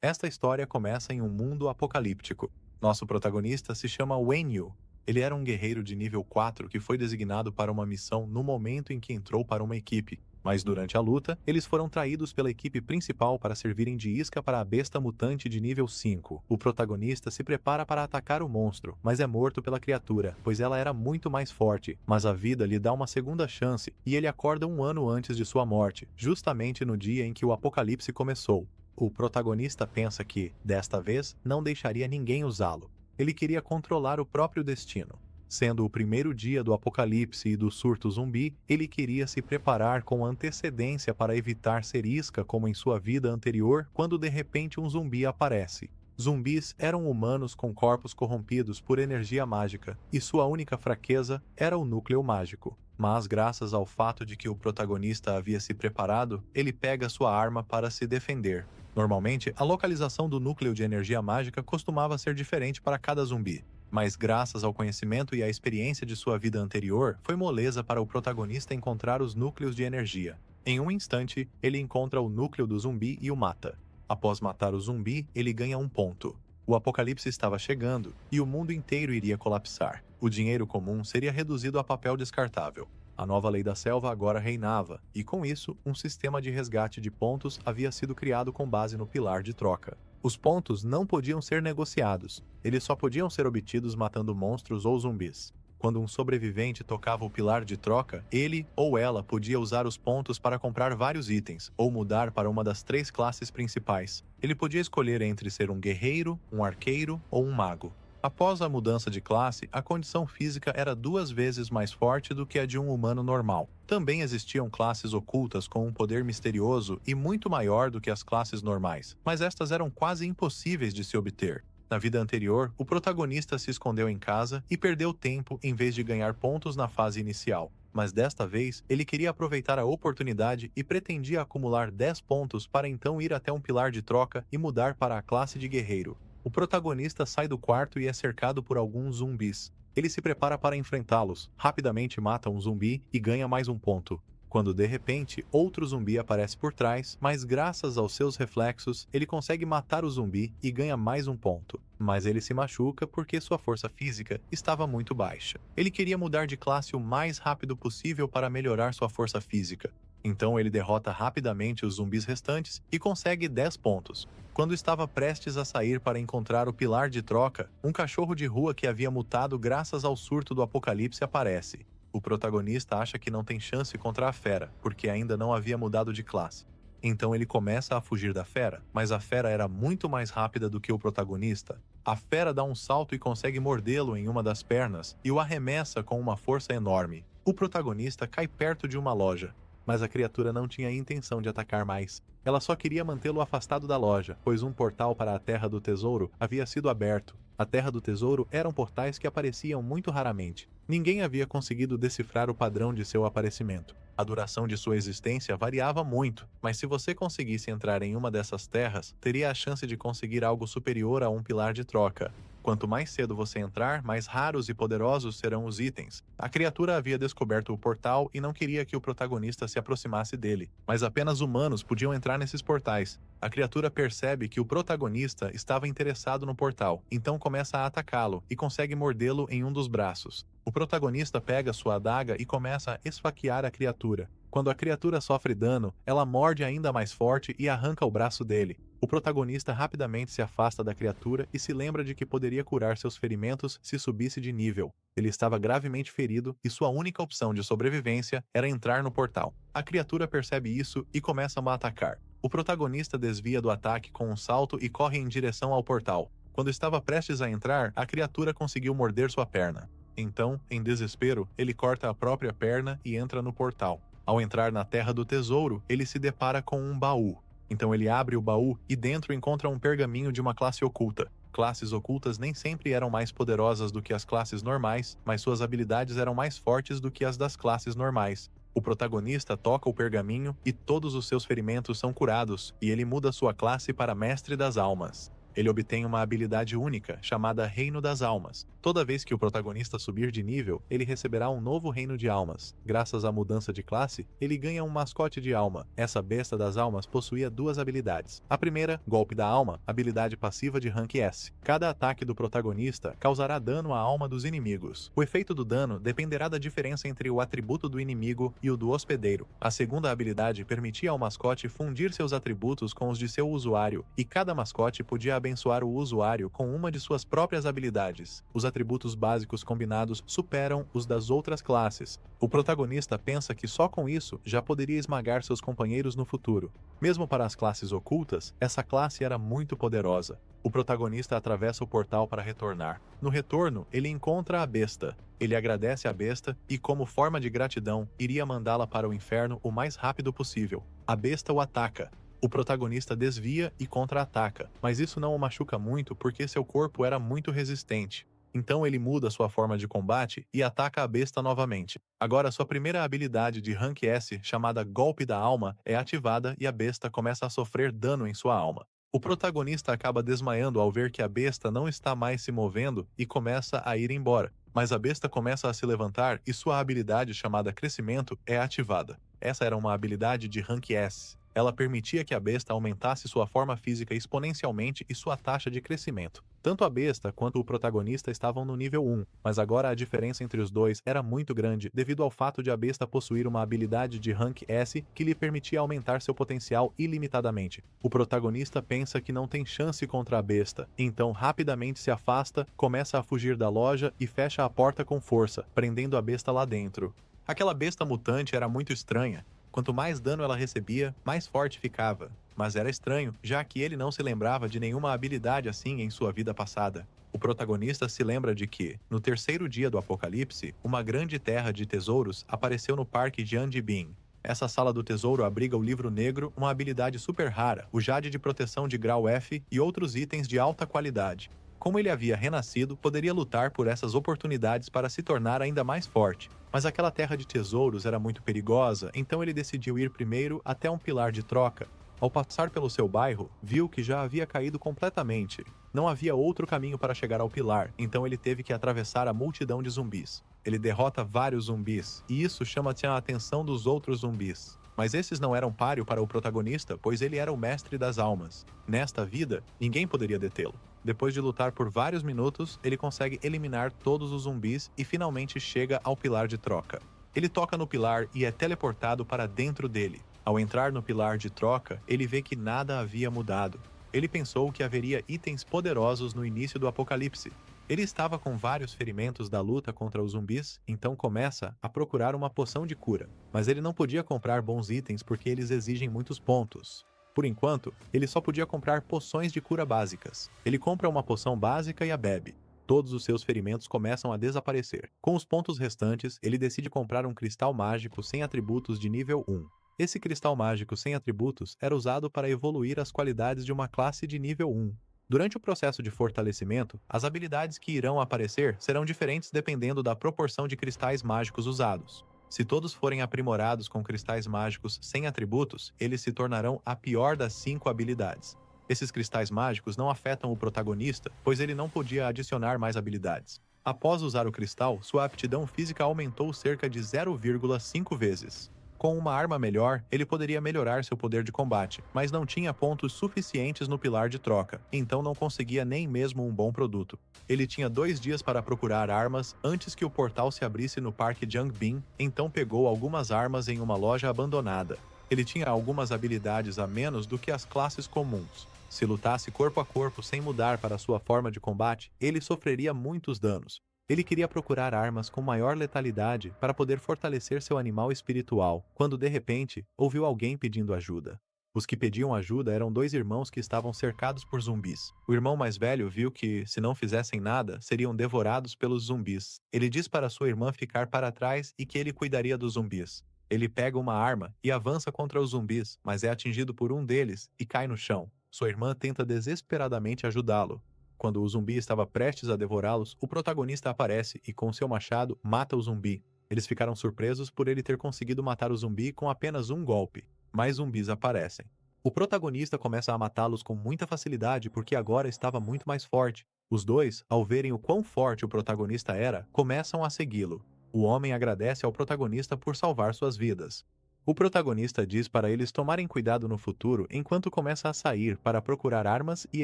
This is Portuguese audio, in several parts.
Esta história começa em um mundo apocalíptico. Nosso protagonista se chama Wenyu. Ele era um guerreiro de nível 4 que foi designado para uma missão no momento em que entrou para uma equipe. Mas durante a luta, eles foram traídos pela equipe principal para servirem de isca para a besta mutante de nível 5. O protagonista se prepara para atacar o monstro, mas é morto pela criatura, pois ela era muito mais forte. Mas a vida lhe dá uma segunda chance, e ele acorda um ano antes de sua morte, justamente no dia em que o apocalipse começou. O protagonista pensa que, desta vez, não deixaria ninguém usá-lo. Ele queria controlar o próprio destino. Sendo o primeiro dia do apocalipse e do surto zumbi, ele queria se preparar com antecedência para evitar ser isca como em sua vida anterior quando de repente um zumbi aparece. Zumbis eram humanos com corpos corrompidos por energia mágica, e sua única fraqueza era o núcleo mágico. Mas graças ao fato de que o protagonista havia se preparado, ele pega sua arma para se defender. Normalmente, a localização do núcleo de energia mágica costumava ser diferente para cada zumbi. Mas graças ao conhecimento e à experiência de sua vida anterior, foi moleza para o protagonista encontrar os núcleos de energia. Em um instante, ele encontra o núcleo do zumbi e o mata. Após matar o zumbi, ele ganha um ponto. O apocalipse estava chegando, e o mundo inteiro iria colapsar. O dinheiro comum seria reduzido a papel descartável. A nova lei da selva agora reinava, e com isso, um sistema de resgate de pontos havia sido criado com base no pilar de troca. Os pontos não podiam ser negociados, eles só podiam ser obtidos matando monstros ou zumbis. Quando um sobrevivente tocava o pilar de troca, ele ou ela podia usar os pontos para comprar vários itens, ou mudar para uma das 3 classes principais. Ele podia escolher entre ser um guerreiro, um arqueiro ou um mago. Após a mudança de classe, a condição física era 2 vezes mais forte do que a de um humano normal. Também existiam classes ocultas com um poder misterioso e muito maior do que as classes normais, mas estas eram quase impossíveis de se obter. Na vida anterior, o protagonista se escondeu em casa e perdeu tempo em vez de ganhar pontos na fase inicial. Mas desta vez, ele queria aproveitar a oportunidade e pretendia acumular 10 pontos para então ir até um pilar de troca e mudar para a classe de guerreiro. O protagonista sai do quarto e é cercado por alguns zumbis. Ele se prepara para enfrentá-los, rapidamente mata um zumbi e ganha mais um ponto. Quando de repente, outro zumbi aparece por trás, mas graças aos seus reflexos, ele consegue matar o zumbi e ganha mais um ponto. Mas ele se machuca porque sua força física estava muito baixa. Ele queria mudar de classe o mais rápido possível para melhorar sua força física. Então ele derrota rapidamente os zumbis restantes e consegue 10 pontos. Quando estava prestes a sair para encontrar o pilar de troca, um cachorro de rua que havia mutado graças ao surto do apocalipse aparece. O protagonista acha que não tem chance contra a fera, porque ainda não havia mudado de classe. Então ele começa a fugir da fera, mas a fera era muito mais rápida do que o protagonista. A fera dá um salto e consegue mordê-lo em uma das pernas e o arremessa com uma força enorme. O protagonista cai perto de uma loja, mas a criatura não tinha intenção de atacar mais. Ela só queria mantê-lo afastado da loja, pois um portal para a Terra do Tesouro havia sido aberto. A Terra do Tesouro eram portais que apareciam muito raramente. Ninguém havia conseguido decifrar o padrão de seu aparecimento. A duração de sua existência variava muito, mas se você conseguisse entrar em uma dessas terras, teria a chance de conseguir algo superior a um pilar de troca. Quanto mais cedo você entrar, mais raros e poderosos serão os itens. A criatura havia descoberto o portal e não queria que o protagonista se aproximasse dele, mas apenas humanos podiam entrar nesses portais. A criatura percebe que o protagonista estava interessado no portal, então começa a atacá-lo e consegue mordê-lo em um dos braços. O protagonista pega sua adaga e começa a esfaquear a criatura. Quando a criatura sofre dano, ela morde ainda mais forte e arranca o braço dele. O protagonista rapidamente se afasta da criatura e se lembra de que poderia curar seus ferimentos se subisse de nível. Ele estava gravemente ferido e sua única opção de sobrevivência era entrar no portal. A criatura percebe isso e começa a atacar. O protagonista desvia do ataque com um salto e corre em direção ao portal. Quando estava prestes a entrar, a criatura conseguiu morder sua perna. Então, em desespero, ele corta a própria perna e entra no portal. Ao entrar na Terra do Tesouro, ele se depara com um baú. Então ele abre o baú e dentro encontra um pergaminho de uma classe oculta. Classes ocultas nem sempre eram mais poderosas do que as classes normais, mas suas habilidades eram mais fortes do que as das classes normais. O protagonista toca o pergaminho e todos os seus ferimentos são curados, e ele muda sua classe para Mestre das Almas. Ele obtém uma habilidade única, chamada Reino das Almas. Toda vez que o protagonista subir de nível, ele receberá um novo reino de almas. Graças à mudança de classe, ele ganha um mascote de alma. Essa besta das almas possuía duas habilidades. A primeira, Golpe da Alma, habilidade passiva de rank S. Cada ataque do protagonista causará dano à alma dos inimigos. O efeito do dano dependerá da diferença entre o atributo do inimigo e o do hospedeiro. A segunda habilidade permitia ao mascote fundir seus atributos com os de seu usuário, e cada mascote podia abençoar o usuário com uma de suas próprias habilidades. Os atributos básicos combinados superam os das outras classes. O protagonista pensa que só com isso já poderia esmagar seus companheiros no futuro. Mesmo para as classes ocultas, essa classe era muito poderosa. O protagonista atravessa o portal para retornar. No retorno, ele encontra a besta. Ele agradece a besta e, como forma de gratidão, iria mandá-la para o inferno o mais rápido possível. A besta o ataca. O protagonista desvia e contra-ataca, mas isso não o machuca muito porque seu corpo era muito resistente. Então ele muda sua forma de combate e ataca a besta novamente. Agora sua primeira habilidade de Rank S, chamada Golpe da Alma, é ativada e a besta começa a sofrer dano em sua alma. O protagonista acaba desmaiando ao ver que a besta não está mais se movendo e começa a ir embora. Mas a besta começa a se levantar e sua habilidade chamada Crescimento é ativada. Essa era uma habilidade de Rank S. Ela permitia que a besta aumentasse sua forma física exponencialmente e sua taxa de crescimento. Tanto a besta quanto o protagonista estavam no nível 1, mas agora a diferença entre os dois era muito grande devido ao fato de a besta possuir uma habilidade de Rank S que lhe permitia aumentar seu potencial ilimitadamente. O protagonista pensa que não tem chance contra a besta, então rapidamente se afasta, começa a fugir da loja e fecha a porta com força, prendendo a besta lá dentro. Aquela besta mutante era muito estranha. Quanto mais dano ela recebia, mais forte ficava. Mas era estranho, já que ele não se lembrava de nenhuma habilidade assim em sua vida passada. O protagonista se lembra de que, no terceiro dia do apocalipse, uma grande terra de tesouros apareceu no parque de Andibin. Essa sala do tesouro abriga o livro negro, uma habilidade super rara, o jade de proteção de grau F e outros itens de alta qualidade. Como ele havia renascido, poderia lutar por essas oportunidades para se tornar ainda mais forte. Mas aquela terra de tesouros era muito perigosa, então ele decidiu ir primeiro até um pilar de troca. Ao passar pelo seu bairro, viu que já havia caído completamente. Não havia outro caminho para chegar ao pilar, então ele teve que atravessar a multidão de zumbis. Ele derrota vários zumbis, e isso chama a atenção dos outros zumbis. Mas esses não eram páreo para o protagonista, pois ele era o mestre das almas. Nesta vida, ninguém poderia detê-lo. Depois de lutar por vários minutos, ele consegue eliminar todos os zumbis e finalmente chega ao pilar de troca. Ele toca no pilar e é teleportado para dentro dele. Ao entrar no pilar de troca, ele vê que nada havia mudado. Ele pensou que haveria itens poderosos no início do apocalipse. Ele estava com vários ferimentos da luta contra os zumbis, então começa a procurar uma poção de cura. Mas ele não podia comprar bons itens porque eles exigem muitos pontos. Por enquanto, ele só podia comprar poções de cura básicas. Ele compra uma poção básica e a bebe. Todos os seus ferimentos começam a desaparecer. Com os pontos restantes, ele decide comprar um cristal mágico sem atributos de nível 1. Esse cristal mágico sem atributos era usado para evoluir as qualidades de uma classe de nível 1. Durante o processo de fortalecimento, as habilidades que irão aparecer serão diferentes dependendo da proporção de cristais mágicos usados. Se todos forem aprimorados com cristais mágicos sem atributos, eles se tornarão a pior das 5 habilidades. Esses cristais mágicos não afetam o protagonista, pois ele não podia adicionar mais habilidades. Após usar o cristal, sua aptidão física aumentou cerca de 0,5 vezes. Com uma arma melhor, ele poderia melhorar seu poder de combate, mas não tinha pontos suficientes no pilar de troca, então não conseguia nem mesmo um bom produto. Ele tinha 2 dias para procurar armas antes que o portal se abrisse no parque Jangbin, então pegou algumas armas em uma loja abandonada. Ele tinha algumas habilidades a menos do que as classes comuns. Se lutasse corpo a corpo sem mudar para sua forma de combate, ele sofreria muitos danos. Ele queria procurar armas com maior letalidade para poder fortalecer seu animal espiritual, quando de repente, ouviu alguém pedindo ajuda. Os que pediam ajuda eram 2 irmãos que estavam cercados por zumbis. O irmão mais velho viu que, se não fizessem nada, seriam devorados pelos zumbis. Ele diz para sua irmã ficar para trás e que ele cuidaria dos zumbis. Ele pega uma arma e avança contra os zumbis, mas é atingido por um deles e cai no chão. Sua irmã tenta desesperadamente ajudá-lo. Quando o zumbi estava prestes a devorá-los, o protagonista aparece e, com seu machado, mata o zumbi. Eles ficaram surpresos por ele ter conseguido matar o zumbi com apenas um golpe. Mais zumbis aparecem. O protagonista começa a matá-los com muita facilidade porque agora estava muito mais forte. Os dois, ao verem o quão forte o protagonista era, começam a segui-lo. O homem agradece ao protagonista por salvar suas vidas. O protagonista diz para eles tomarem cuidado no futuro enquanto começa a sair para procurar armas e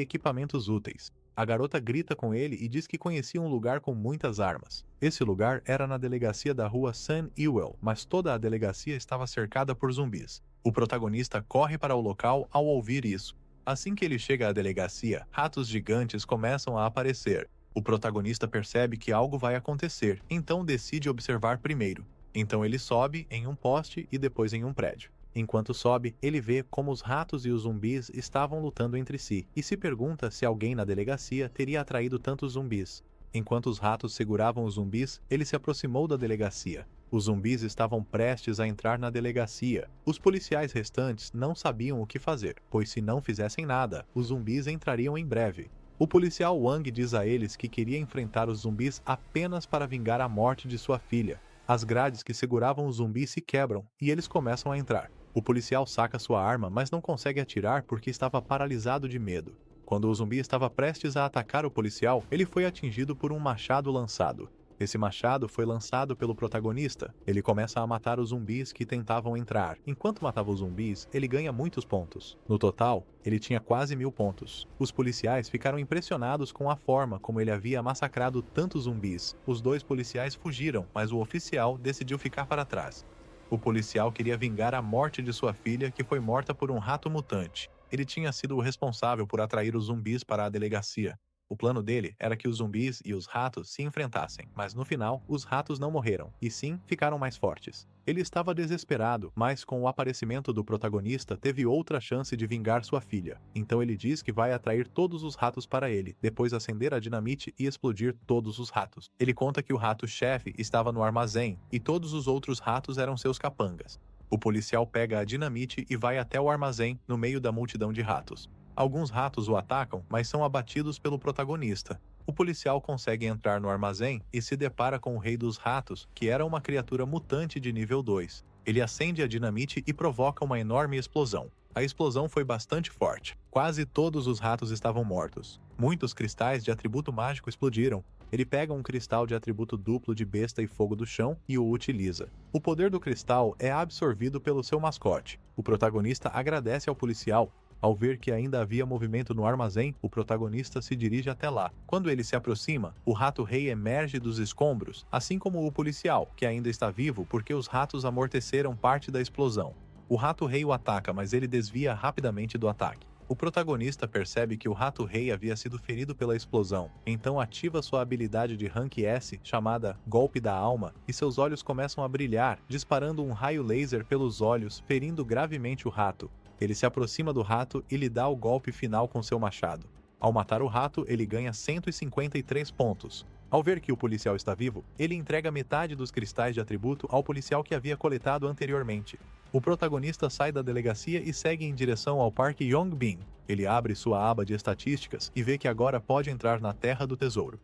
equipamentos úteis. A garota grita com ele e diz que conhecia um lugar com muitas armas. Esse lugar era na delegacia da rua Sun Ewell, mas toda a delegacia estava cercada por zumbis. O protagonista corre para o local ao ouvir isso. Assim que ele chega à delegacia, ratos gigantes começam a aparecer. O protagonista percebe que algo vai acontecer, então decide observar primeiro. Então ele sobe em um poste e depois em um prédio. Enquanto sobe, ele vê como os ratos e os zumbis estavam lutando entre si e se pergunta se alguém na delegacia teria atraído tantos zumbis. Enquanto os ratos seguravam os zumbis, ele se aproximou da delegacia. Os zumbis estavam prestes a entrar na delegacia. Os policiais restantes não sabiam o que fazer, pois se não fizessem nada, os zumbis entrariam em breve. O policial Wang diz a eles que queria enfrentar os zumbis apenas para vingar a morte de sua filha. As grades que seguravam os zumbis se quebram e eles começam a entrar. O policial saca sua arma, mas não consegue atirar porque estava paralisado de medo. Quando o zumbi estava prestes a atacar o policial, ele foi atingido por um machado lançado. Esse machado foi lançado pelo protagonista. Ele começa a matar os zumbis que tentavam entrar. Enquanto matava os zumbis, ele ganha muitos pontos. No total, ele tinha quase 1000 pontos. Os policiais ficaram impressionados com a forma como ele havia massacrado tantos zumbis. Os dois policiais fugiram, mas o oficial decidiu ficar para trás. O policial queria vingar a morte de sua filha, que foi morta por um rato mutante. Ele tinha sido o responsável por atrair os zumbis para a delegacia. O plano dele era que os zumbis e os ratos se enfrentassem, mas no final, os ratos não morreram, e sim ficaram mais fortes. Ele estava desesperado, mas com o aparecimento do protagonista, teve outra chance de vingar sua filha. Então ele diz que vai atrair todos os ratos para ele, depois acender a dinamite e explodir todos os ratos. Ele conta que o rato-chefe estava no armazém, e todos os outros ratos eram seus capangas. O policial pega a dinamite e vai até o armazém, no meio da multidão de ratos. Alguns ratos o atacam, mas são abatidos pelo protagonista. O policial consegue entrar no armazém e se depara com o rei dos ratos, que era uma criatura mutante de nível 2. Ele acende a dinamite e provoca uma enorme explosão. A explosão foi bastante forte. Quase todos os ratos estavam mortos. Muitos cristais de atributo mágico explodiram. Ele pega um cristal de atributo duplo de besta e fogo do chão e o utiliza. O poder do cristal é absorvido pelo seu mascote. O protagonista agradece ao policial. Ao ver que ainda havia movimento no armazém, o protagonista se dirige até lá. Quando ele se aproxima, o rato-rei emerge dos escombros, assim como o policial, que ainda está vivo porque os ratos amorteceram parte da explosão. O rato-rei o ataca, mas ele desvia rapidamente do ataque. O protagonista percebe que o rato-rei havia sido ferido pela explosão, então ativa sua habilidade de Rank S, chamada Golpe da Alma, e seus olhos começam a brilhar, disparando um raio laser pelos olhos, ferindo gravemente o rato. Ele se aproxima do rato e lhe dá o golpe final com seu machado. Ao matar o rato, ele ganha 153 pontos. Ao ver que o policial está vivo, ele entrega metade dos cristais de atributo ao policial que havia coletado anteriormente. O protagonista sai da delegacia e segue em direção ao Parque Yongbin. Ele abre sua aba de estatísticas e vê que agora pode entrar na Terra do Tesouro,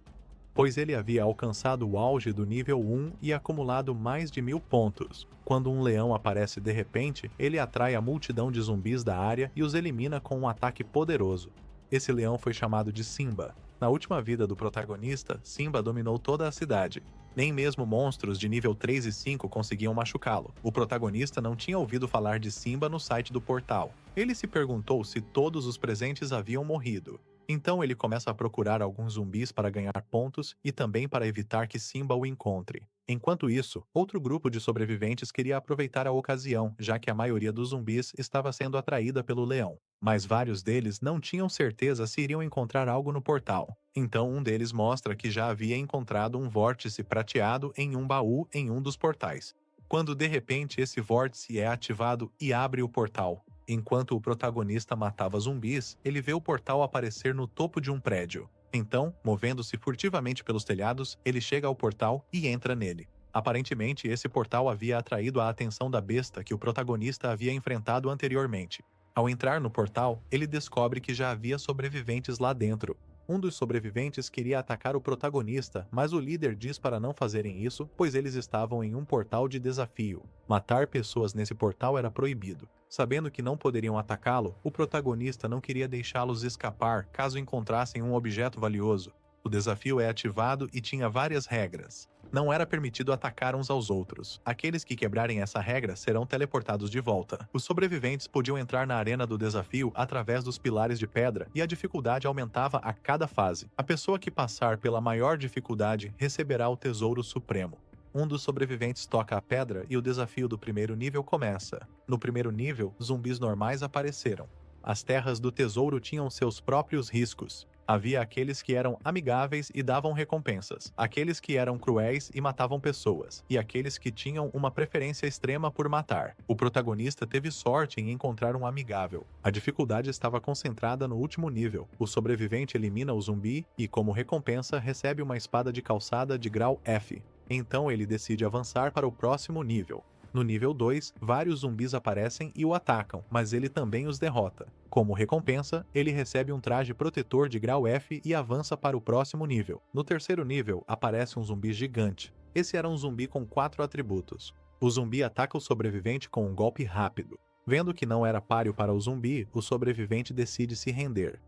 pois ele havia alcançado o auge do nível 1 e acumulado mais de 1000 pontos. Quando um leão aparece de repente, ele atrai a multidão de zumbis da área e os elimina com um ataque poderoso. Esse leão foi chamado de Simba. Na última vida do protagonista, Simba dominou toda a cidade. Nem mesmo monstros de nível 3 e 5 conseguiam machucá-lo. O protagonista não tinha ouvido falar de Simba no site do portal. Ele se perguntou se todos os presentes haviam morrido. Então ele começa a procurar alguns zumbis para ganhar pontos e também para evitar que Simba o encontre. Enquanto isso, outro grupo de sobreviventes queria aproveitar a ocasião, já que a maioria dos zumbis estava sendo atraída pelo leão. Mas vários deles não tinham certeza se iriam encontrar algo no portal. Então um deles mostra que já havia encontrado um vórtice prateado em um baú em um dos portais. Quando de repente esse vórtice é ativado e abre o portal. Enquanto o protagonista matava zumbis, ele vê o portal aparecer no topo de um prédio. Então, movendo-se furtivamente pelos telhados, ele chega ao portal e entra nele. Aparentemente, esse portal havia atraído a atenção da besta que o protagonista havia enfrentado anteriormente. Ao entrar no portal, ele descobre que já havia sobreviventes lá dentro. Um dos sobreviventes queria atacar o protagonista, mas o líder diz para não fazerem isso, pois eles estavam em um portal de desafio. Matar pessoas nesse portal era proibido. Sabendo que não poderiam atacá-lo, o protagonista não queria deixá-los escapar caso encontrassem um objeto valioso. O desafio é ativado e tinha várias regras. Não era permitido atacar uns aos outros. Aqueles que quebrarem essa regra serão teleportados de volta. Os sobreviventes podiam entrar na arena do desafio através dos pilares de pedra e a dificuldade aumentava a cada fase. A pessoa que passar pela maior dificuldade receberá o Tesouro Supremo. Um dos sobreviventes toca a pedra e o desafio do primeiro nível começa. No primeiro nível, zumbis normais apareceram. As terras do tesouro tinham seus próprios riscos. Havia aqueles que eram amigáveis e davam recompensas, aqueles que eram cruéis e matavam pessoas, e aqueles que tinham uma preferência extrema por matar. O protagonista teve sorte em encontrar um amigável. A dificuldade estava concentrada no último nível. O sobrevivente elimina o zumbi e, como recompensa, recebe uma espada de calçada de grau F. Então ele decide avançar para o próximo nível. No nível 2, vários zumbis aparecem e o atacam, mas ele também os derrota. Como recompensa, ele recebe um traje protetor de grau F e avança para o próximo nível. No terceiro nível, aparece um zumbi gigante. Esse era um zumbi com 4 atributos. O zumbi ataca o sobrevivente com um golpe rápido. Vendo que não era páreo para o zumbi, o sobrevivente decide se render.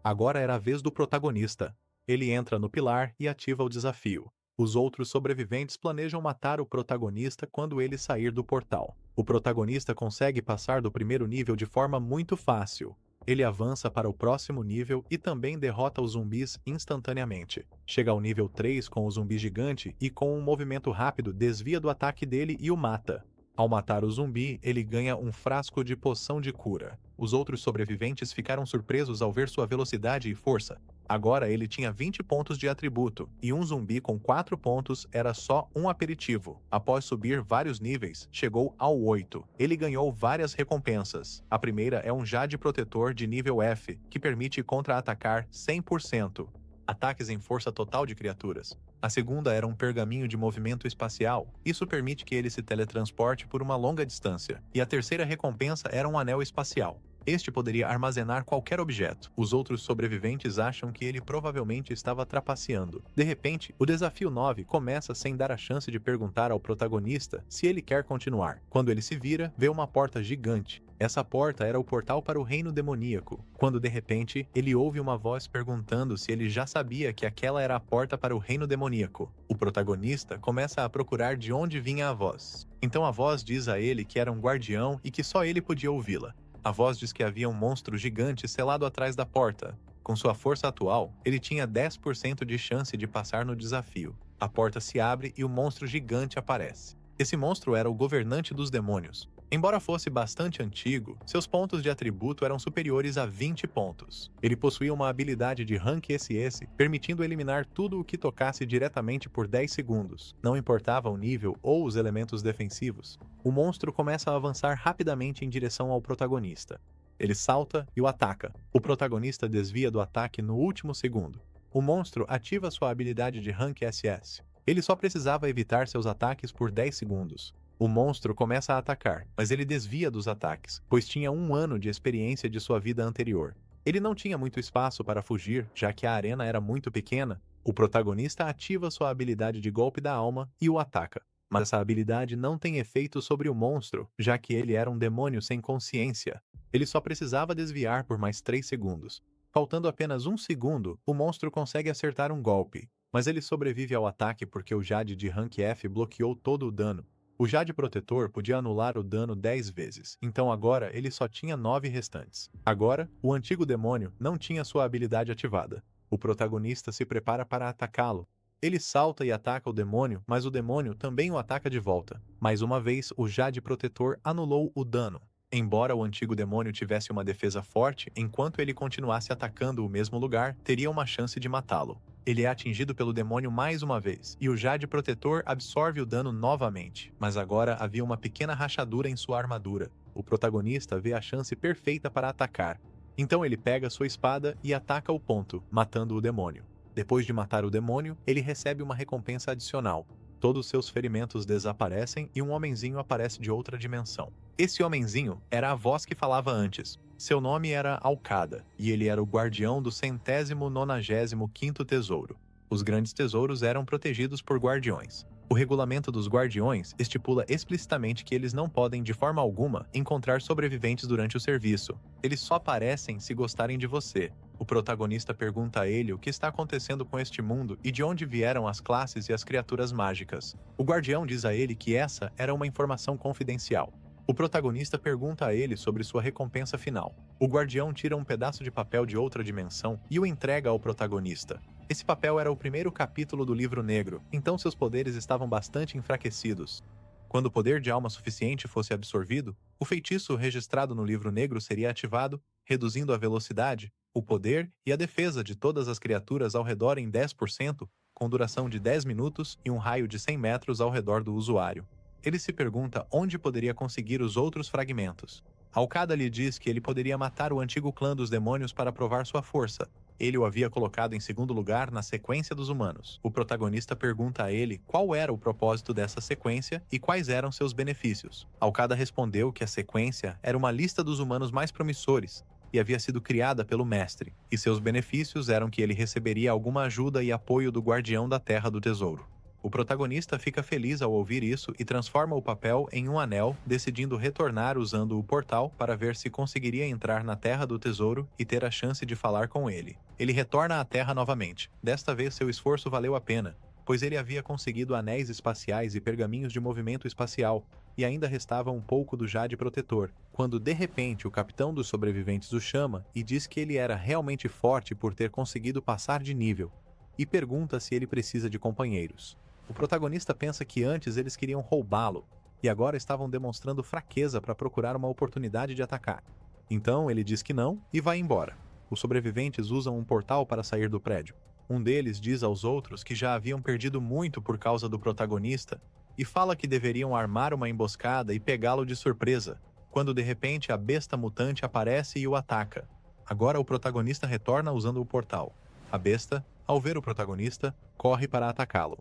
Agora era a vez do protagonista. Ele entra no pilar e ativa o desafio. Os outros sobreviventes planejam matar o protagonista quando ele sair do portal. O protagonista consegue passar do primeiro nível de forma muito fácil. Ele avança para o próximo nível e também derrota os zumbis instantaneamente. Chega ao nível 3 com o zumbi gigante e, com um movimento rápido, desvia do ataque dele e o mata. Ao matar o zumbi, ele ganha um frasco de poção de cura. Os outros sobreviventes ficaram surpresos ao ver sua velocidade e força. Agora ele tinha 20 pontos de atributo, e um zumbi com 4 pontos era só um aperitivo. Após subir vários níveis, chegou ao 8. Ele ganhou várias recompensas. A primeira é um Jade Protetor de nível F, que permite contra-atacar 100%. Ataques em força total de criaturas. A segunda era um pergaminho de movimento espacial. Isso permite que ele se teletransporte por uma longa distância. E a terceira recompensa era um anel espacial. Este poderia armazenar qualquer objeto. Os outros sobreviventes acham que ele provavelmente estava trapaceando. De repente, o desafio 9 começa sem dar a chance de perguntar ao protagonista se ele quer continuar. Quando ele se vira, vê uma porta gigante. Essa porta era o portal para o reino demoníaco, quando de repente ele ouve uma voz perguntando se ele já sabia que aquela era a porta para o reino demoníaco. O protagonista começa a procurar de onde vinha a voz. Então a voz diz a ele que era um guardião e que só ele podia ouvi-la. A voz diz que havia um monstro gigante selado atrás da porta. Com sua força atual, ele tinha 10% de chance de passar no desafio. A porta se abre e o monstro gigante aparece. Esse monstro era o governante dos demônios. Embora fosse bastante antigo, seus pontos de atributo eram superiores a 20 pontos. Ele possuía uma habilidade de rank SS, permitindo eliminar tudo o que tocasse diretamente por 10 segundos. Não importava o nível ou os elementos defensivos. O monstro começa a avançar rapidamente em direção ao protagonista. Ele salta e o ataca. O protagonista desvia do ataque no último segundo. O monstro ativa sua habilidade de rank SS. Ele só precisava evitar seus ataques por 10 segundos. O monstro começa a atacar, mas ele desvia dos ataques, pois tinha 1 ano de experiência de sua vida anterior. Ele não tinha muito espaço para fugir, já que a arena era muito pequena. O protagonista ativa sua habilidade de golpe da alma e o ataca. Mas essa habilidade não tem efeito sobre o monstro, já que ele era um demônio sem consciência. Ele só precisava desviar por mais 3 segundos. Faltando apenas 1 segundo, o monstro consegue acertar um golpe, mas ele sobrevive ao ataque porque o Jade de rank F bloqueou todo o dano. O Jade Protetor podia anular o dano 10 vezes, então agora ele só tinha 9 restantes. Agora, o antigo demônio não tinha sua habilidade ativada. O protagonista se prepara para atacá-lo. Ele salta e ataca o demônio, mas o demônio também o ataca de volta. Mais uma vez, o Jade Protetor anulou o dano. Embora o antigo demônio tivesse uma defesa forte, enquanto ele continuasse atacando o mesmo lugar, teria uma chance de matá-lo. Ele é atingido pelo demônio mais uma vez, e o Jade Protetor absorve o dano novamente, mas agora havia uma pequena rachadura em sua armadura. O protagonista vê a chance perfeita para atacar. Então ele pega sua espada e ataca o ponto, matando o demônio. Depois de matar o demônio, ele recebe uma recompensa adicional. Todos seus ferimentos desaparecem e um homenzinho aparece de outra dimensão. Esse homenzinho era a voz que falava antes. Seu nome era Alcada, e ele era o guardião do 195º tesouro. Os grandes tesouros eram protegidos por guardiões. O regulamento dos guardiões estipula explicitamente que eles não podem, de forma alguma, encontrar sobreviventes durante o serviço. Eles só aparecem se gostarem de você. O protagonista pergunta a ele o que está acontecendo com este mundo e de onde vieram as classes e as criaturas mágicas. O guardião diz a ele que essa era uma informação confidencial. O protagonista pergunta a ele sobre sua recompensa final. O guardião tira um pedaço de papel de outra dimensão e o entrega ao protagonista. Esse papel era o primeiro capítulo do Livro Negro, então seus poderes estavam bastante enfraquecidos. Quando o poder de alma suficiente fosse absorvido, o feitiço registrado no Livro Negro seria ativado, reduzindo a velocidade, o poder e a defesa de todas as criaturas ao redor em 10%, com duração de 10 minutos e um raio de 100 metros ao redor do usuário. Ele se pergunta onde poderia conseguir os outros fragmentos. Alcada lhe diz que ele poderia matar o antigo clã dos demônios para provar sua força. Ele o havia colocado em segundo lugar na sequência dos humanos. O protagonista pergunta a ele qual era o propósito dessa sequência e quais eram seus benefícios. Alcada respondeu que a sequência era uma lista dos humanos mais promissores e havia sido criada pelo mestre, e seus benefícios eram que ele receberia alguma ajuda e apoio do guardião da Terra do Tesouro. O protagonista fica feliz ao ouvir isso e transforma o papel em um anel, decidindo retornar usando o portal para ver se conseguiria entrar na Terra do Tesouro e ter a chance de falar com ele. Ele retorna à Terra novamente. Desta vez seu esforço valeu a pena, pois ele havia conseguido anéis espaciais e pergaminhos de movimento espacial, e ainda restava um pouco do Jade Protetor, quando de repente o capitão dos sobreviventes o chama e diz que ele era realmente forte por ter conseguido passar de nível, e pergunta se ele precisa de companheiros. O protagonista pensa que antes eles queriam roubá-lo, e agora estavam demonstrando fraqueza para procurar uma oportunidade de atacar. Então ele diz que não e vai embora. Os sobreviventes usam um portal para sair do prédio. Um deles diz aos outros que já haviam perdido muito por causa do protagonista e fala que deveriam armar uma emboscada e pegá-lo de surpresa, quando de repente a besta mutante aparece e o ataca. Agora o protagonista retorna usando o portal. A besta, ao ver o protagonista, corre para atacá-lo.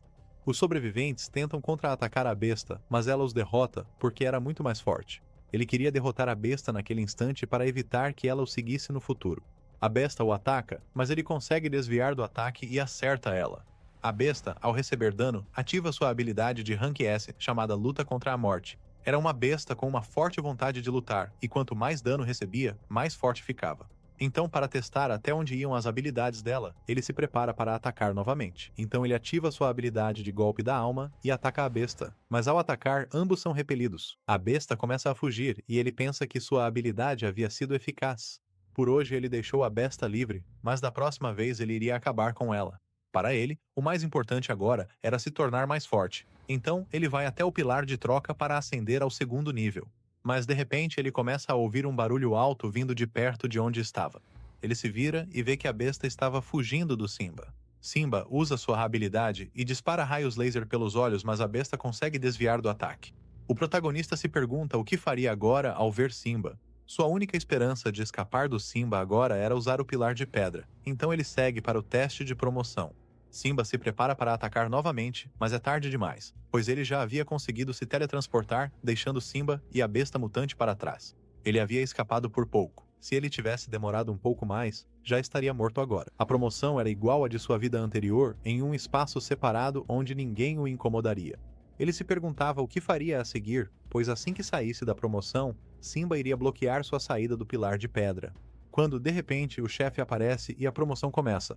Os sobreviventes tentam contra-atacar a besta, mas ela os derrota porque era muito mais forte. Ele queria derrotar a besta naquele instante para evitar que ela o seguisse no futuro. A besta o ataca, mas ele consegue desviar do ataque e acerta ela. A besta, ao receber dano, ativa sua habilidade de Rank S, chamada Luta contra a Morte. Era uma besta com uma forte vontade de lutar, e quanto mais dano recebia, mais forte ficava. Então, para testar até onde iam as habilidades dela, ele se prepara para atacar novamente. Então ele ativa sua habilidade de golpe da alma e ataca a besta. Mas ao atacar, ambos são repelidos. A besta começa a fugir e ele pensa que sua habilidade havia sido eficaz. Por hoje ele deixou a besta livre, mas da próxima vez ele iria acabar com ela. Para ele, o mais importante agora era se tornar mais forte. Então ele vai até o pilar de troca para ascender ao segundo nível. Mas de repente ele começa a ouvir um barulho alto vindo de perto de onde estava. Ele se vira e vê que a besta estava fugindo do Simba. Simba usa sua habilidade e dispara raios laser pelos olhos, mas a besta consegue desviar do ataque. O protagonista se pergunta o que faria agora ao ver Simba. Sua única esperança de escapar do Simba agora era usar o pilar de pedra, então ele segue para o teste de promoção. Simba se prepara para atacar novamente, mas é tarde demais, pois ele já havia conseguido se teletransportar, deixando Simba e a besta mutante para trás. Ele havia escapado por pouco. Se ele tivesse demorado um pouco mais, já estaria morto agora. A promoção era igual à de sua vida anterior, em um espaço separado onde ninguém o incomodaria. Ele se perguntava o que faria a seguir, pois assim que saísse da promoção, Simba iria bloquear sua saída do pilar de pedra. Quando, de repente, o chefe aparece e a promoção começa.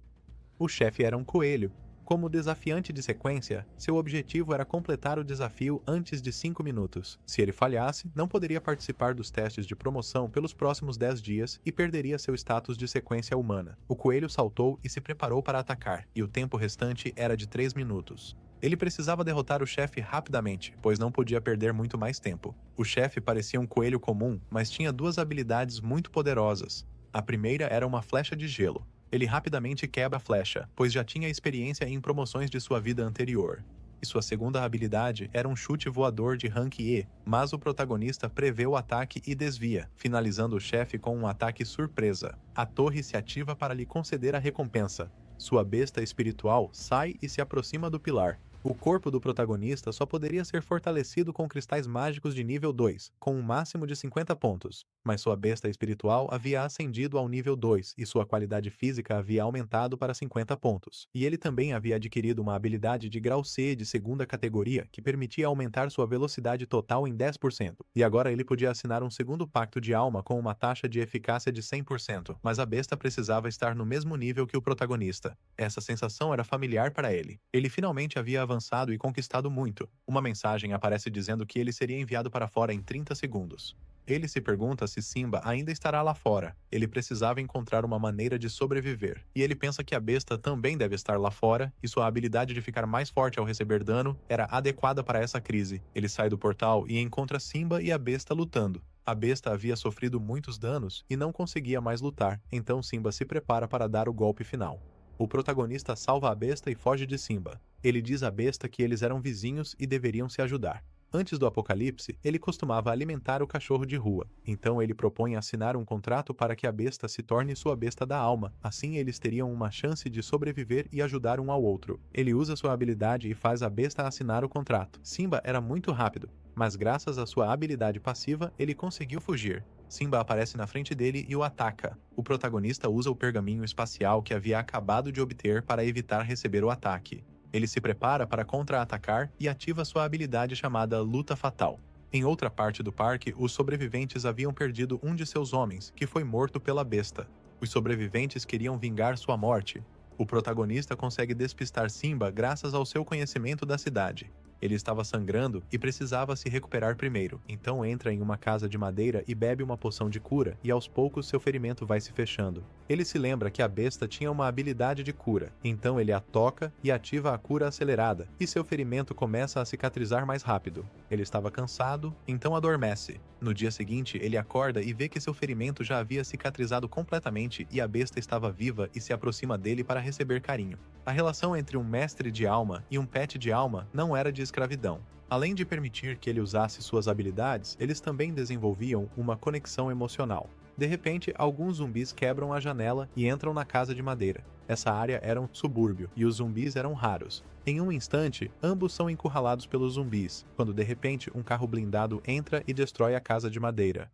O chefe era um coelho. Como desafiante de sequência, seu objetivo era completar o desafio antes de 5 minutos. Se ele falhasse, não poderia participar dos testes de promoção pelos próximos 10 dias e perderia seu status de sequência humana. O coelho saltou e se preparou para atacar, e o tempo restante era de 3 minutos. Ele precisava derrotar o chefe rapidamente, pois não podia perder muito mais tempo. O chefe parecia um coelho comum, mas tinha duas habilidades muito poderosas. A primeira era uma flecha de gelo. Ele rapidamente quebra a flecha, pois já tinha experiência em promoções de sua vida anterior. E sua segunda habilidade era um chute voador de rank E, mas o protagonista prevê o ataque e desvia, finalizando o chefe com um ataque surpresa. A torre se ativa para lhe conceder a recompensa. Sua besta espiritual sai e se aproxima do pilar. O corpo do protagonista só poderia ser fortalecido com cristais mágicos de nível 2, com um máximo de 50 pontos. mas sua besta espiritual havia ascendido ao nível 2 e sua qualidade física havia aumentado para 50 pontos. E ele também havia adquirido uma habilidade de grau C de segunda categoria que permitia aumentar sua velocidade total em 10%. E agora ele podia assinar um segundo pacto de alma com uma taxa de eficácia de 100%, mas a besta precisava estar no mesmo nível que o protagonista. Essa sensação era familiar para ele. Ele finalmente havia avançado e conquistado muito. Uma mensagem aparece dizendo que ele seria enviado para fora em 30 segundos. Ele se pergunta se Simba ainda estará lá fora. Ele precisava encontrar uma maneira de sobreviver. E ele pensa que a besta também deve estar lá fora, e sua habilidade de ficar mais forte ao receber dano era adequada para essa crise. Ele sai do portal e encontra Simba e a besta lutando. A besta havia sofrido muitos danos e não conseguia mais lutar, então Simba se prepara para dar o golpe final. O protagonista salva a besta e foge de Simba. Ele diz à besta que eles eram vizinhos e deveriam se ajudar. Antes do apocalipse, ele costumava alimentar o cachorro de rua. Então ele propõe assinar um contrato para que a besta se torne sua besta da alma. Assim eles teriam uma chance de sobreviver e ajudar um ao outro. Ele usa sua habilidade e faz a besta assinar o contrato. Simba era muito rápido, mas graças à sua habilidade passiva, ele conseguiu fugir. Simba aparece na frente dele e o ataca. O protagonista usa o pergaminho espacial que havia acabado de obter para evitar receber o ataque. Ele se prepara para contra-atacar e ativa sua habilidade chamada Luta Fatal. Em outra parte do parque, os sobreviventes haviam perdido um de seus homens, que foi morto pela besta. Os sobreviventes queriam vingar sua morte. O protagonista consegue despistar Simba graças ao seu conhecimento da cidade. Ele estava sangrando e precisava se recuperar primeiro, então entra em uma casa de madeira e bebe uma poção de cura, e aos poucos seu ferimento vai se fechando. Ele se lembra que a besta tinha uma habilidade de cura, então ele a toca e ativa a cura acelerada, e seu ferimento começa a cicatrizar mais rápido. Ele estava cansado, então adormece. No dia seguinte, ele acorda e vê que seu ferimento já havia cicatrizado completamente e a besta estava viva e se aproxima dele para receber carinho. A relação entre um mestre de alma e um pet de alma não era de escravidão. Além de permitir que ele usasse suas habilidades, eles também desenvolviam uma conexão emocional. De repente, alguns zumbis quebram a janela e entram na casa de madeira. Essa área era um subúrbio e os zumbis eram raros. Em um instante, ambos são encurralados pelos zumbis, quando de repente um carro blindado entra e destrói a casa de madeira.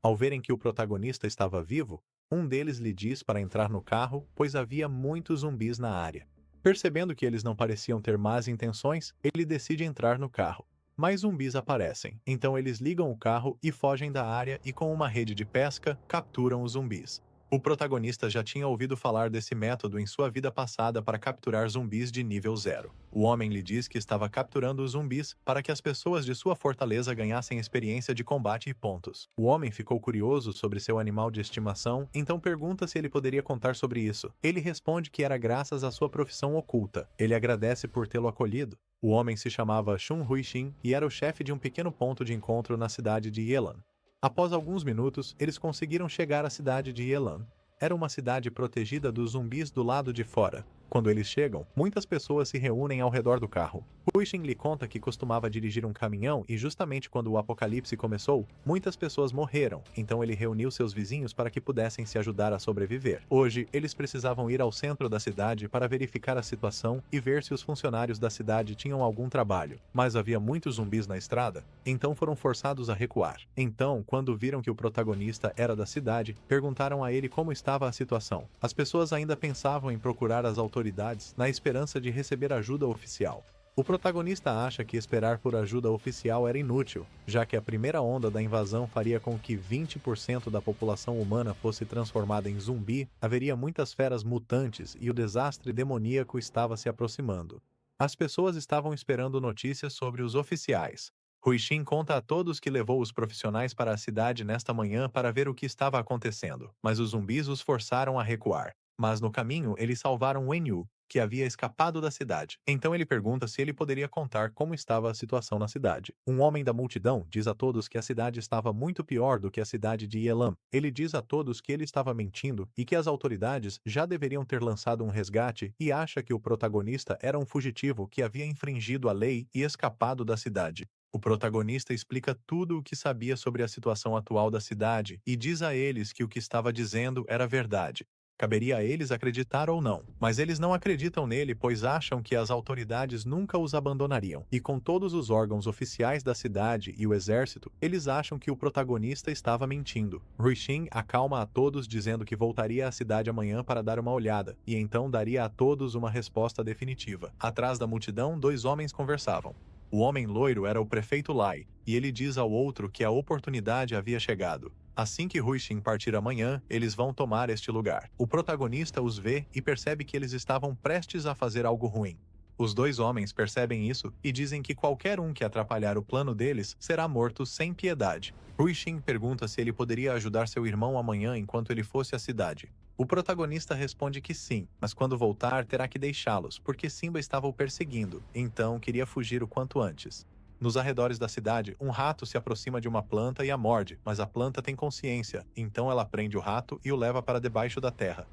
Ao verem que o protagonista estava vivo, um deles lhe diz para entrar no carro, pois havia muitos zumbis na área. Percebendo que eles não pareciam ter más intenções, ele decide entrar no carro. Mais zumbis aparecem, então eles ligam o carro e fogem da área e com uma rede de pesca, capturam os zumbis. O protagonista já tinha ouvido falar desse método em sua vida passada para capturar zumbis de nível 0. O homem lhe diz que estava capturando os zumbis para que as pessoas de sua fortaleza ganhassem experiência de combate e pontos. O homem ficou curioso sobre seu animal de estimação, então pergunta se ele poderia contar sobre isso. Ele responde que era graças à sua profissão oculta. Ele agradece por tê-lo acolhido. O homem se chamava Shun Huixin e era o chefe de um pequeno ponto de encontro na cidade de Yelan. Após alguns minutos, eles conseguiram chegar à cidade de Yelan. Era uma cidade protegida dos zumbis do lado de fora. Quando eles chegam, muitas pessoas se reúnem ao redor do carro. Huixin lhe conta que costumava dirigir um caminhão e justamente quando o apocalipse começou, muitas pessoas morreram, então ele reuniu seus vizinhos para que pudessem se ajudar a sobreviver. Hoje, eles precisavam ir ao centro da cidade para verificar a situação e ver se os funcionários da cidade tinham algum trabalho. Mas havia muitos zumbis na estrada, então foram forçados a recuar. Então, quando viram que o protagonista era da cidade, perguntaram a ele como estava a situação. As pessoas ainda pensavam em procurar as autoridades na esperança de receber ajuda oficial. O protagonista acha que esperar por ajuda oficial era inútil, já que a primeira onda da invasão faria com que 20% da população humana fosse transformada em zumbi, haveria muitas feras mutantes e o desastre demoníaco estava se aproximando. As pessoas estavam esperando notícias sobre os oficiais. Huixin conta a todos que levou os profissionais para a cidade nesta manhã para ver o que estava acontecendo, mas os zumbis os forçaram a recuar. Mas no caminho, eles salvaram Wenyu, que havia escapado da cidade. Então ele pergunta se ele poderia contar como estava a situação na cidade. Um homem da multidão diz a todos que a cidade estava muito pior do que a cidade de Yelam. Ele diz a todos que ele estava mentindo e que as autoridades já deveriam ter lançado um resgate e acha que o protagonista era um fugitivo que havia infringido a lei e escapado da cidade. O protagonista explica tudo o que sabia sobre a situação atual da cidade e diz a eles que o que estava dizendo era verdade. Caberia a eles acreditar ou não, mas eles não acreditam nele pois acham que as autoridades nunca os abandonariam. E com todos os órgãos oficiais da cidade e o exército, eles acham que o protagonista estava mentindo. Ruixin acalma a todos dizendo que voltaria à cidade amanhã para dar uma olhada, e então daria a todos uma resposta definitiva. Atrás da multidão, dois homens conversavam. O homem loiro era o prefeito Lai, e ele diz ao outro que a oportunidade havia chegado. Assim que Ruixin partir amanhã, eles vão tomar este lugar. O protagonista os vê e percebe que eles estavam prestes a fazer algo ruim. Os dois homens percebem isso e dizem que qualquer um que atrapalhar o plano deles será morto sem piedade. Ruixin pergunta se ele poderia ajudar seu irmão amanhã enquanto ele fosse à cidade. O protagonista responde que sim, mas quando voltar terá que deixá-los, porque Simba estava o perseguindo, então queria fugir o quanto antes. Nos arredores da cidade, um rato se aproxima de uma planta e a morde, mas a planta tem consciência, então ela prende o rato e o leva para debaixo da terra.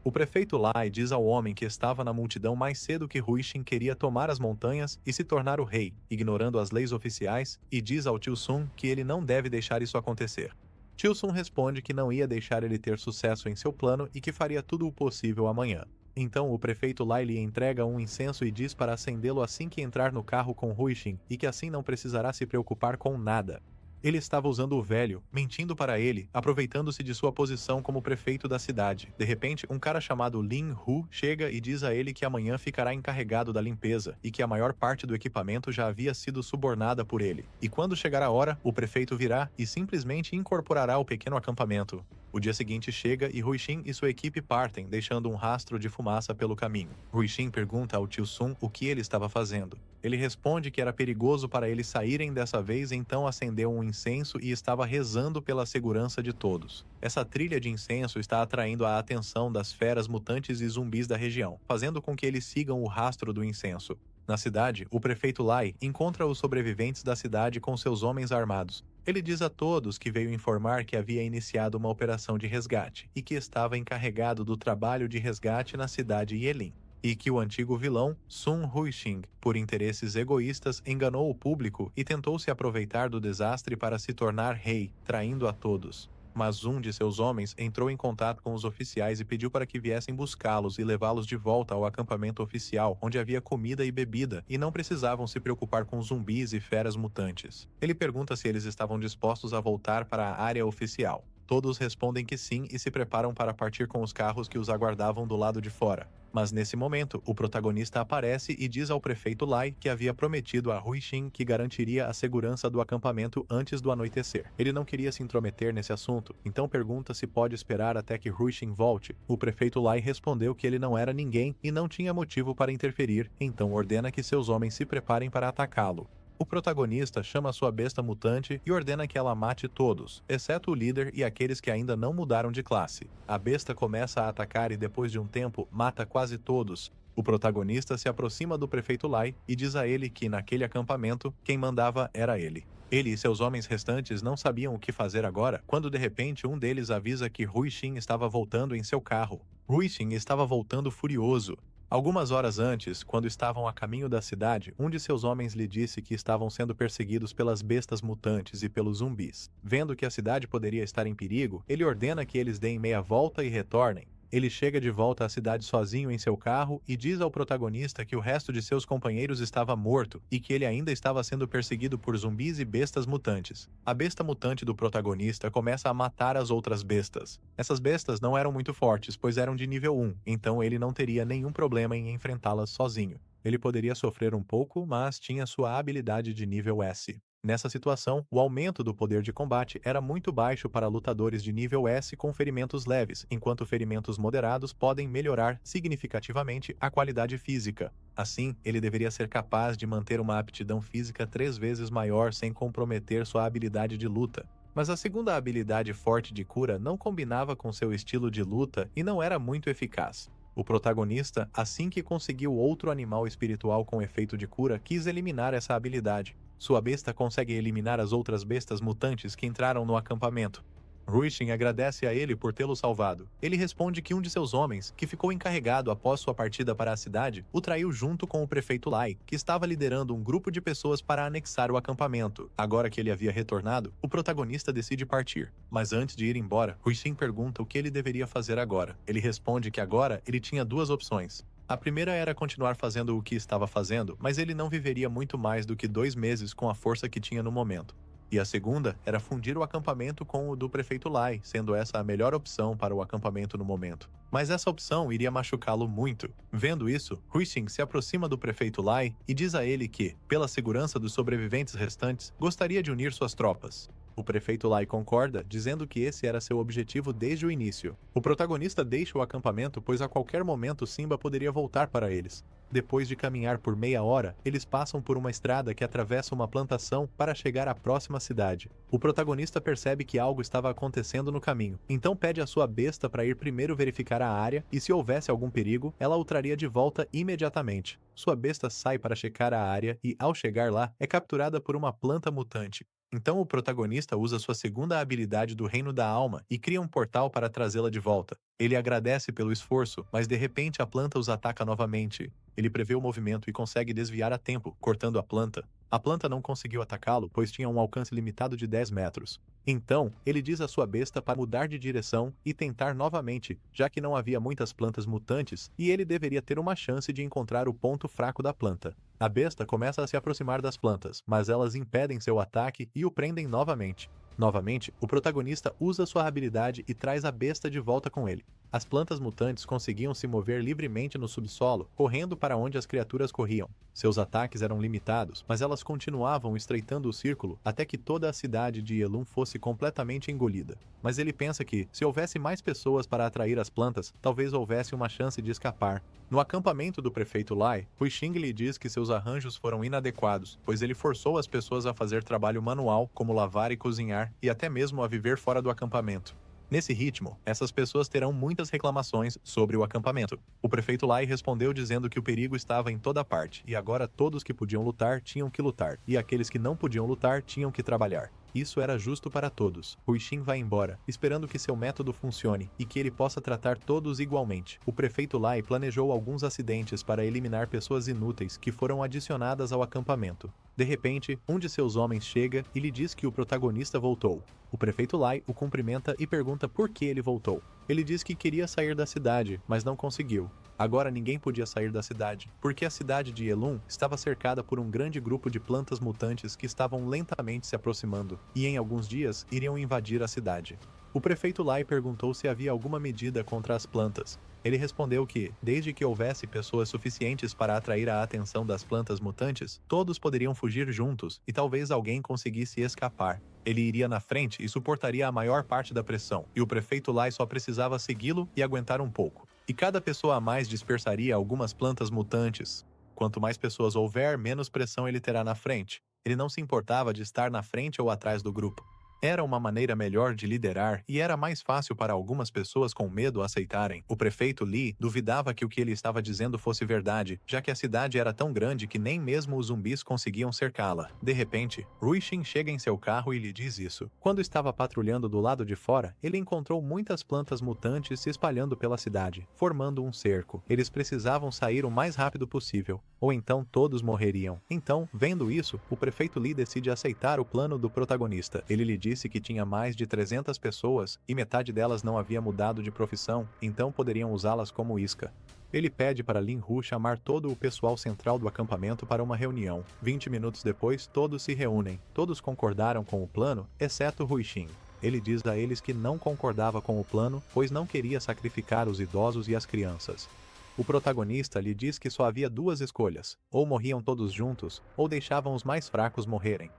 O prefeito Lai diz ao homem que estava na multidão mais cedo que Ruixin queria tomar as montanhas e se tornar o rei, ignorando as leis oficiais, e diz ao Tio Sun que ele não deve deixar isso acontecer. Tio Sun responde que não ia deixar ele ter sucesso em seu plano e que faria tudo o possível amanhã. Então o prefeito Lai lhe entrega um incenso e diz para acendê-lo assim que entrar no carro com Ruixin e que assim não precisará se preocupar com nada. Ele estava usando o velho, mentindo para ele, aproveitando-se de sua posição como prefeito da cidade. De repente, um cara chamado Lin Hu chega e diz a ele que amanhã ficará encarregado da limpeza e que a maior parte do equipamento já havia sido subornada por ele. E quando chegar a hora, o prefeito virá e simplesmente incorporará o pequeno acampamento. O dia seguinte chega e Ruixin e sua equipe partem, deixando um rastro de fumaça pelo caminho. Ruixin pergunta ao Tio Sun o que ele estava fazendo. Ele responde que era perigoso para eles saírem dessa vez, então acendeu um incenso e estava rezando pela segurança de todos. Essa trilha de incenso está atraindo a atenção das feras mutantes e zumbis da região, fazendo com que eles sigam o rastro do incenso. Na cidade, o prefeito Lai encontra os sobreviventes da cidade com seus homens armados. Ele diz a todos que veio informar que havia iniciado uma operação de resgate e que estava encarregado do trabalho de resgate na cidade Yelin. E que o antigo vilão, Sun Ruixin, por interesses egoístas, enganou o público e tentou se aproveitar do desastre para se tornar rei, traindo a todos. Mas um de seus homens entrou em contato com os oficiais e pediu para que viessem buscá-los e levá-los de volta ao acampamento oficial, onde havia comida e bebida, e não precisavam se preocupar com zumbis e feras mutantes. Ele pergunta se eles estavam dispostos a voltar para a área oficial. Todos respondem que sim e se preparam para partir com os carros que os aguardavam do lado de fora. Mas nesse momento, o protagonista aparece e diz ao prefeito Lai que havia prometido a Ruixin que garantiria a segurança do acampamento antes do anoitecer. Ele não queria se intrometer nesse assunto, então pergunta se pode esperar até que Ruixin volte. O prefeito Lai respondeu que ele não era ninguém e não tinha motivo para interferir, então ordena que seus homens se preparem para atacá-lo. O protagonista chama sua besta mutante e ordena que ela mate todos, exceto o líder e aqueles que ainda não mudaram de classe. A besta começa a atacar e depois de um tempo mata quase todos. O protagonista se aproxima do prefeito Lai e diz a ele que naquele acampamento quem mandava era ele. Ele e seus homens restantes não sabiam o que fazer agora, quando de repente um deles avisa que Ruixin estava voltando em seu carro. Ruixin estava voltando furioso. Algumas horas antes, quando estavam a caminho da cidade, um de seus homens lhe disse que estavam sendo perseguidos pelas bestas mutantes e pelos zumbis. Vendo que a cidade poderia estar em perigo, ele ordena que eles deem meia volta e retornem. Ele chega de volta à cidade sozinho em seu carro e diz ao protagonista que o resto de seus companheiros estava morto e que ele ainda estava sendo perseguido por zumbis e bestas mutantes. A besta mutante do protagonista começa a matar as outras bestas. Essas bestas não eram muito fortes, pois eram de nível 1, então ele não teria nenhum problema em enfrentá-las sozinho. Ele poderia sofrer um pouco, mas tinha sua habilidade de nível S. Nessa situação, o aumento do poder de combate era muito baixo para lutadores de nível S com ferimentos leves, enquanto ferimentos moderados podem melhorar significativamente a qualidade física. Assim, ele deveria ser capaz de manter uma aptidão física 3 vezes maior sem comprometer sua habilidade de luta. Mas a segunda habilidade forte de cura não combinava com seu estilo de luta e não era muito eficaz. O protagonista, assim que conseguiu outro animal espiritual com efeito de cura, quis eliminar essa habilidade. Sua besta consegue eliminar as outras bestas mutantes que entraram no acampamento. Ruixin agradece a ele por tê-lo salvado. Ele responde que um de seus homens, que ficou encarregado após sua partida para a cidade, o traiu junto com o prefeito Lai, que estava liderando um grupo de pessoas para anexar o acampamento. Agora que ele havia retornado, o protagonista decide partir. Mas antes de ir embora, Ruixin pergunta o que ele deveria fazer agora. Ele responde que agora ele tinha duas opções. A primeira era continuar fazendo o que estava fazendo, mas ele não viveria muito mais do que 2 meses com a força que tinha no momento. E a segunda era fundir o acampamento com o do prefeito Lai, sendo essa a melhor opção para o acampamento no momento. Mas essa opção iria machucá-lo muito. Vendo isso, Ruixin se aproxima do prefeito Lai e diz a ele que, pela segurança dos sobreviventes restantes, gostaria de unir suas tropas. O prefeito Lai concorda, dizendo que esse era seu objetivo desde o início. O protagonista deixa o acampamento, pois a qualquer momento Simba poderia voltar para eles. Depois de caminhar por meia hora, eles passam por uma estrada que atravessa uma plantação para chegar à próxima cidade. O protagonista percebe que algo estava acontecendo no caminho, então pede a sua besta para ir primeiro verificar a área e, se houvesse algum perigo, ela o traria de volta imediatamente. Sua besta sai para checar a área e, ao chegar lá, é capturada por uma planta mutante. Então o protagonista usa sua segunda habilidade do Reino da Alma e cria um portal para trazê-la de volta. Ele agradece pelo esforço, mas de repente a planta os ataca novamente. Ele prevê o movimento e consegue desviar a tempo, cortando a planta. A planta não conseguiu atacá-lo, pois tinha um alcance limitado de 10 metros. Então, ele diz à sua besta para mudar de direção e tentar novamente, já que não havia muitas plantas mutantes e ele deveria ter uma chance de encontrar o ponto fraco da planta. A besta começa a se aproximar das plantas, mas elas impedem seu ataque e o prendem novamente. Novamente, o protagonista usa sua habilidade e traz a besta de volta com ele. As plantas mutantes conseguiam se mover livremente no subsolo, correndo para onde as criaturas corriam. Seus ataques eram limitados, mas elas continuavam estreitando o círculo até que toda a cidade de Elun fosse completamente engolida. Mas ele pensa que, se houvesse mais pessoas para atrair as plantas, talvez houvesse uma chance de escapar. No acampamento do prefeito Lai, Ruixin lhe diz que seus arranjos foram inadequados, pois ele forçou as pessoas a fazer trabalho manual, como lavar e cozinhar, e até mesmo a viver fora do acampamento. Nesse ritmo, essas pessoas terão muitas reclamações sobre o acampamento. O prefeito Lai respondeu dizendo que o perigo estava em toda parte, e agora todos que podiam lutar tinham que lutar, e aqueles que não podiam lutar tinham que trabalhar. Isso era justo para todos. Ruixin vai embora, esperando que seu método funcione e que ele possa tratar todos igualmente. O prefeito Lai planejou alguns acidentes para eliminar pessoas inúteis que foram adicionadas ao acampamento. De repente, um de seus homens chega e lhe diz que o protagonista voltou. O prefeito Lai o cumprimenta e pergunta por que ele voltou. Ele diz que queria sair da cidade, mas não conseguiu. Agora ninguém podia sair da cidade, porque a cidade de Elun estava cercada por um grande grupo de plantas mutantes que estavam lentamente se aproximando, e em alguns dias iriam invadir a cidade. O prefeito Lai perguntou se havia alguma medida contra as plantas. Ele respondeu que, desde que houvesse pessoas suficientes para atrair a atenção das plantas mutantes, todos poderiam fugir juntos e talvez alguém conseguisse escapar. Ele iria na frente e suportaria a maior parte da pressão, e o prefeito Lai só precisava segui-lo e aguentar um pouco. E cada pessoa a mais dispersaria algumas plantas mutantes. Quanto mais pessoas houver, menos pressão ele terá na frente. Ele não se importava de estar na frente ou atrás do grupo. Era uma maneira melhor de liderar e era mais fácil para algumas pessoas com medo aceitarem. O prefeito Li duvidava que o que ele estava dizendo fosse verdade, já que a cidade era tão grande que nem mesmo os zumbis conseguiam cercá-la. De repente, Ruixin chega em seu carro e lhe diz isso. Quando estava patrulhando do lado de fora, ele encontrou muitas plantas mutantes se espalhando pela cidade, formando um cerco. Eles precisavam sair o mais rápido possível, ou então todos morreriam. Então, vendo isso, o prefeito Li decide aceitar o plano do protagonista. Ele lhe disse que tinha mais de 300 pessoas e metade delas não havia mudado de profissão, então poderiam usá-las como isca. Ele pede para Lin Hu chamar todo o pessoal central do acampamento para uma reunião. 20 minutos depois, todos se reúnem. Todos concordaram com o plano, exceto Ruixin. Ele diz a eles que não concordava com o plano, pois não queria sacrificar os idosos e as crianças. O protagonista lhe diz que só havia duas escolhas: ou morriam todos juntos, ou deixavam os mais fracos morrerem.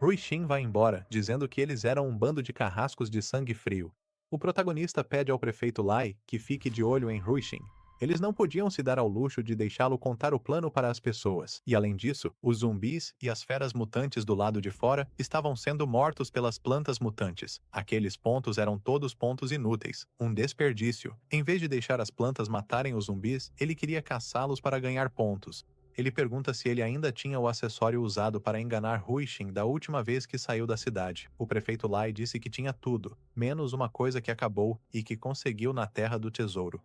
Ruixin vai embora, dizendo que eles eram um bando de carrascos de sangue frio. O protagonista pede ao prefeito Lai que fique de olho em Ruixin. Eles não podiam se dar ao luxo de deixá-lo contar o plano para as pessoas. E além disso, os zumbis e as feras mutantes do lado de fora estavam sendo mortos pelas plantas mutantes. Aqueles pontos eram todos pontos inúteis, um desperdício. Em vez de deixar as plantas matarem os zumbis, ele queria caçá-los para ganhar pontos. Ele pergunta se ele ainda tinha o acessório usado para enganar Huixin da última vez que saiu da cidade. O prefeito Lai disse que tinha tudo, menos uma coisa que acabou e que conseguiu na Terra do Tesouro.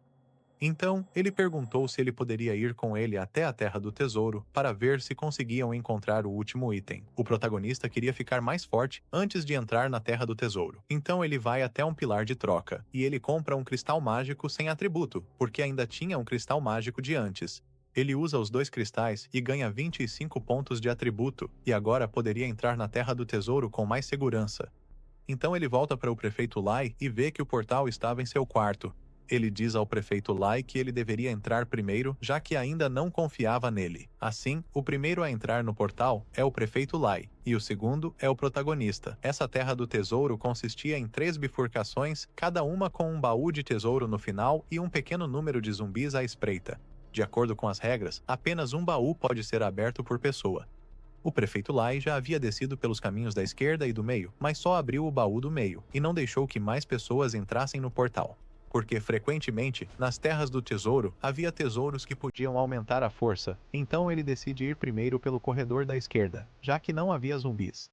Então, ele perguntou se ele poderia ir com ele até a Terra do Tesouro para ver se conseguiam encontrar o último item. O protagonista queria ficar mais forte antes de entrar na Terra do Tesouro. Então ele vai até um pilar de troca, e ele compra um cristal mágico sem atributo, porque ainda tinha um cristal mágico de antes. Ele usa os 2 cristais e ganha 25 pontos de atributo, e agora poderia entrar na Terra do Tesouro com mais segurança. Então ele volta para o prefeito Lai e vê que o portal estava em seu quarto. Ele diz ao prefeito Lai que ele deveria entrar primeiro, já que ainda não confiava nele. Assim, o primeiro a entrar no portal é o prefeito Lai, e o segundo é o protagonista. Essa Terra do Tesouro consistia em 3 bifurcações, cada uma com um baú de tesouro no final e um pequeno número de zumbis à espreita. De acordo com as regras, apenas um baú pode ser aberto por pessoa. O prefeito Lai já havia descido pelos caminhos da esquerda e do meio, mas só abriu o baú do meio, e não deixou que mais pessoas entrassem no portal. Porque frequentemente, nas terras do tesouro, havia tesouros que podiam aumentar a força, então ele decide ir primeiro pelo corredor da esquerda, já que não havia zumbis.